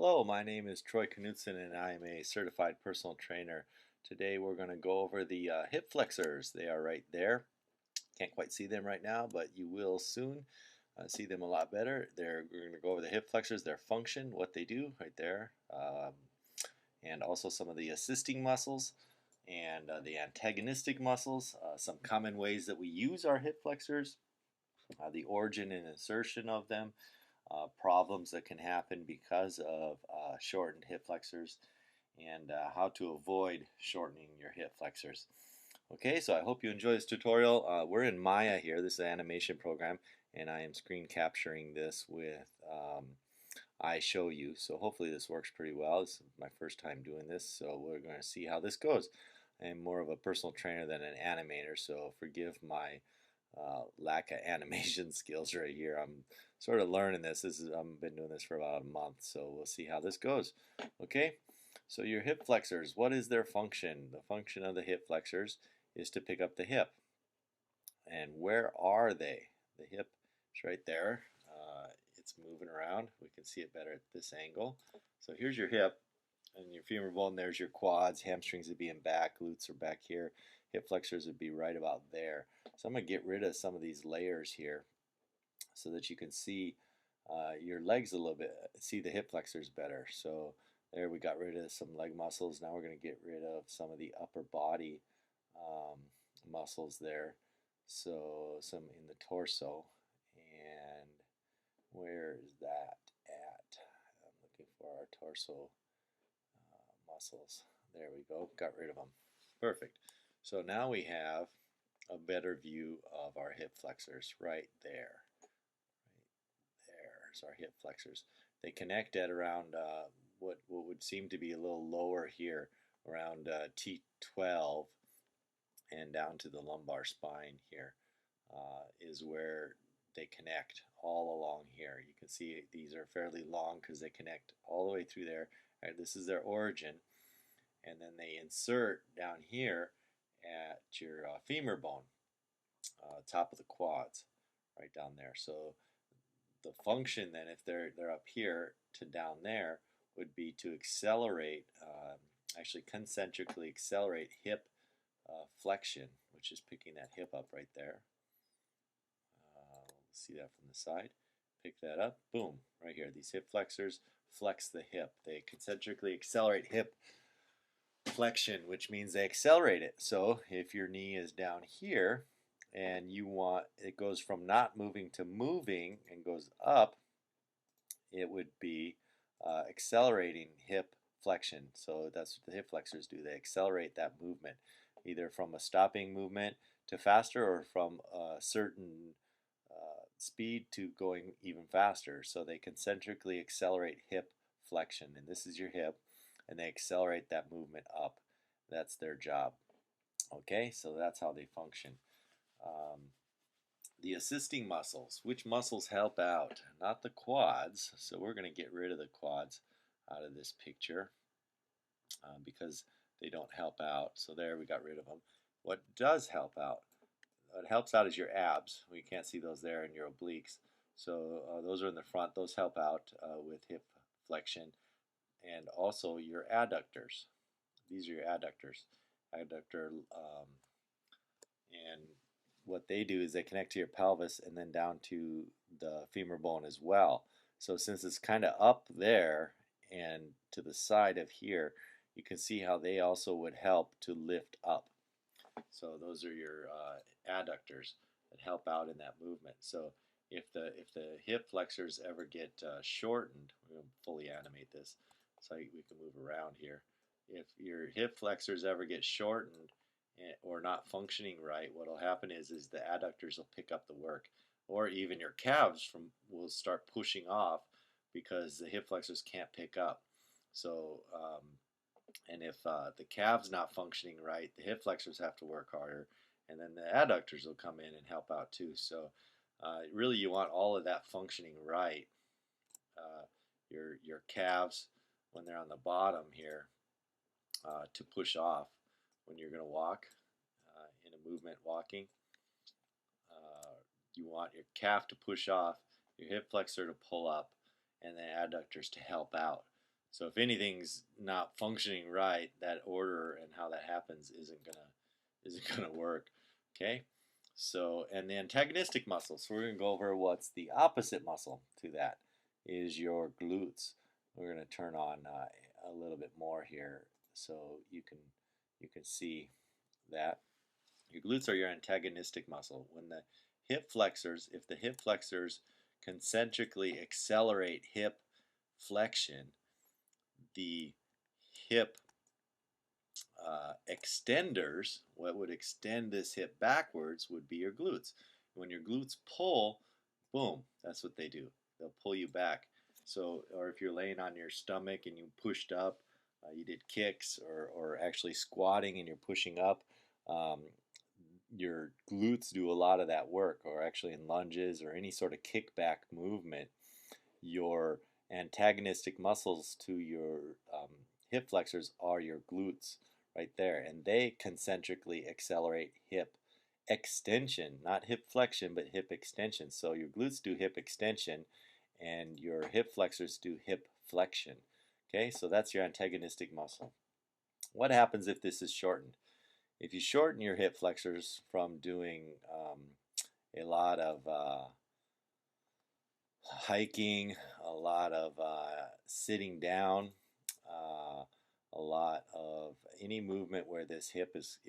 Hello, my name is Troy Knudsen and I am a certified personal trainer. Today we're going to go over the hip flexors. They are right there. Can't quite see them right now, but you will soon see them a lot better. We're going to go over the hip flexors, their function, what they do right there, and also some of the assisting muscles and the antagonistic muscles, some common ways that we use our hip flexors, the origin and insertion of them, problems that can happen because of shortened hip flexors, and how to avoid shortening your hip flexors. Okay, so I hope you enjoy this tutorial. We're in Maya here. This is an animation program, and I am screen capturing this with iShowU. So hopefully this works pretty well. This is my first time doing this, so we're going to see how this goes. I'm more of a personal trainer than an animator, so forgive my lack of animation skills right here. I'm sort of learning this. I've been doing this for about a month, so we'll see how this goes. Okay, so your hip flexors, what is their function? The function of the hip flexors is to pick up the hip. And where are they? The hip is right there. It's moving around. We can see it better at this angle. So here's your hip, and your femur bone, there's your quads. Hamstrings would be in back, glutes are back here. Hip flexors would be right about there. So I'm going to get rid of some of these layers here so that you can see your legs a little bit, see the hip flexors better. So there, we got rid of some leg muscles. Now we're going to get rid of some of the upper body muscles there. So some in the torso. And where is that at? I'm looking for our torso muscles. There we go. Got rid of them. Perfect. So now we have a better view of our hip flexors right there. Right there's our hip flexors. They connect at around what would seem to be a little lower here, around T12, and down to the lumbar spine here is where they connect all along here. You can see these are fairly long because they connect all the way through there. All right, this is their origin, and then they insert down here at your femur bone, top of the quads, right down there. So the function then, if they're up here to down there, would be to accelerate, actually concentrically accelerate hip flexion, which is picking that hip up right there. See that from the side. Pick that up. Boom, right here. These hip flexors flex the hip. They concentrically accelerate hip flexion, which means they accelerate it. So if your knee is down here and you want it goes from not moving to moving and goes up, it would be accelerating hip flexion. So that's what the hip flexors do. They accelerate that movement, either from a stopping movement to faster, or from a certain speed to going even faster. So they concentrically accelerate hip flexion, and this is your hip, and they accelerate that movement up. That's their job. Okay, so that's how they function. The assisting muscles, which muscles help out? Not the quads, so we're going to get rid of the quads out of this picture because they don't help out. So there, we got rid of them. What does help out? What helps out is your abs. We can't see those there, and your obliques. So those are in the front. Those help out with hip flexion. And also your adductors. These are your adductors. And what they do is they connect to your pelvis and then down to the femur bone as well. So since it's kind of up there and to the side of here, you can see how they also would help to lift up. So those are your adductors that help out in that movement. So if the hip flexors ever get shortened, we're going to fully animate this so we can move around here. If your hip flexors ever get shortened or not functioning right, what will happen is the adductors will pick up the work, or even your calves will start pushing off because the hip flexors can't pick up. So and if the calf's not functioning right, the hip flexors have to work harder, and then the adductors will come in and help out too. So really you want all of that functioning right. Your calves, when they're on the bottom here, to push off when you're going to walk in a movement walking. You want your calf to push off, your hip flexor to pull up, and the adductors to help out. So if anything's not functioning right, that order and how that happens isn't gonna work. Okay. So, and the antagonistic muscle. So we're gonna go over what's the opposite muscle to that is your glutes. We're gonna turn on a little bit more here so you can see that your glutes are your antagonistic muscle. When the hip flexors, if the hip flexors concentrically accelerate hip flexion, the hip extenders, what would extend this hip backwards would be your glutes. When your glutes pull, boom, that's what they do. They'll pull you back. So, or if you're laying on your stomach and you pushed up, you did kicks or actually squatting and you're pushing up, um, your glutes do a lot of that work, or actually in lunges or any sort of kickback movement, your antagonistic muscles to your hip flexors are your glutes right there, and they concentrically accelerate hip extension, not hip flexion, but hip extension. So your glutes do hip extension, and your hip flexors do hip flexion. Okay, so that's your antagonistic muscle. What happens if this is shortened? If you shorten your hip flexors from doing a lot of hiking, a lot of sitting down, a lot of any movement where this hip is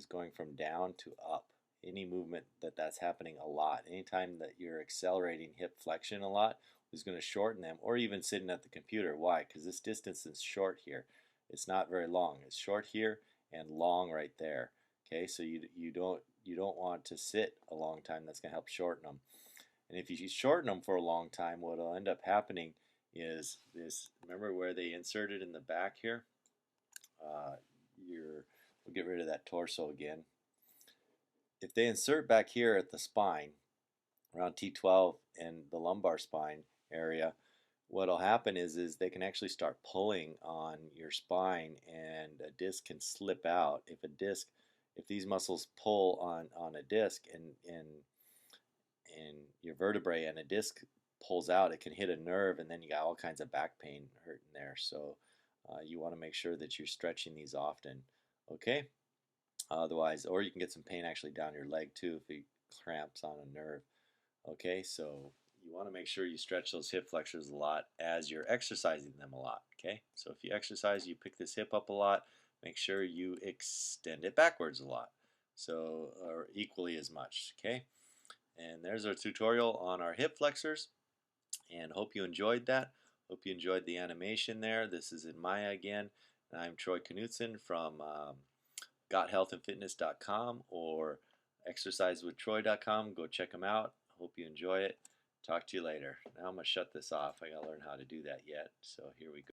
going from down to up. Any movement that's happening a lot. Anytime that you're accelerating hip flexion a lot is going to shorten them, or even sitting at the computer. Why? Because this distance is short here. It's not very long. It's short here and long right there. Okay, so you don't want to sit a long time. That's going to help shorten them. And if you shorten them for a long time, what will end up happening is this. Remember where they inserted in the back here? Uh, we'll get rid of that torso again. If they insert back here at the spine, around T12 and the lumbar spine area, what'll happen is they can actually start pulling on your spine, and a disc can slip out. If these muscles pull on a disc and your vertebrae and a disc pulls out, it can hit a nerve, and then you got all kinds of back pain hurting there. So you want to make sure that you're stretching these often. Okay. Otherwise, or you can get some pain actually down your leg too if it cramps on a nerve. Okay, so you want to make sure you stretch those hip flexors a lot as you're exercising them a lot. Okay, so if you exercise, you pick this hip up a lot, make sure you extend it backwards a lot, so or equally as much. Okay, and there's our tutorial on our hip flexors, and hope you enjoyed that. Hope you enjoyed the animation there. This is in Maya again, and I'm Troy Knutson from gothealthandfitness.com or exercisewithtroy.com. Go check them out. Hope you enjoy it. Talk to you later. Now I'm going to shut this off. I got to learn how to do that yet. So here we go.